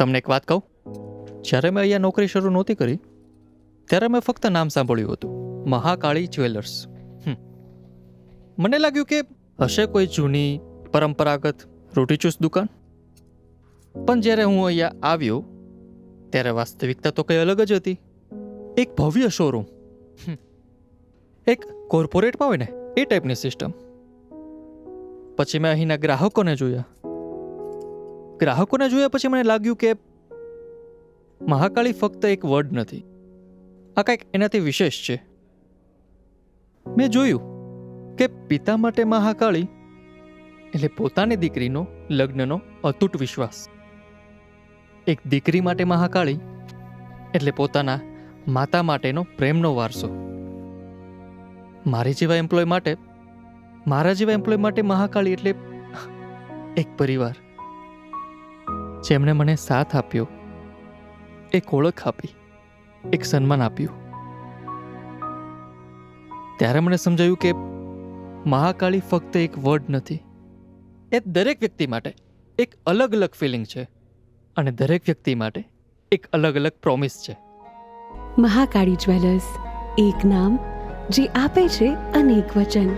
તમને એક વાત કહું, જ્યારે મેં અહીંયા નોકરી શરૂ નહોતી કરી ત્યારે મેં ફક્ત નામ સાંભળ્યું હતું, મહાકાળી જ્વેલર્સ. મને લાગ્યું કે હશે કોઈ જૂની પરંપરાગત રોટીચૂસ દુકાન. પણ જ્યારે હું અહીંયા આવ્યો ત્યારે વાસ્તવિકતા તો કંઈ અલગ જ હતી. એક ભવ્ય શોરૂમ, એક કોર્પોરેટમાં હોય ને એ ટાઈપની સિસ્ટમ. પછી મેં અહીંના ગ્રાહકોને જોયા પછી મને લાગ્યું કે મહાકાળી ફક્ત એક વર્ડ નથી, આ કંઈક એનાથી વિશેષ છે. મેં જોયું કે પિતા માટે મહાકાળી એટલે પોતાની દીકરીનો લગ્નનો અતૂટ વિશ્વાસ. એક દીકરી માટે મહાકાળી એટલે પોતાના માતા માટેનો પ્રેમનો વારસો. મારા જેવા એમ્પ્લોય માટે મહાકાળી એટલે એક પરિવાર, જેમણે મને સાથ આપ્યો, એક ઓળખ આપી, એક સન્માન આપ્યું. ત્યારે મને સમજાયું કે મહાકાળી ફક્ત એક વર્ડ નથી, એ દરેક વ્યક્તિ માટે એક અલગ અલગ ફિલિંગ છે અને દરેક વ્યક્તિ માટે એક અલગ અલગ પ્રોમિસ છે. મહાકાળી જ્વેલર્સ, એક નામ જે આપે છે અનેક વચન.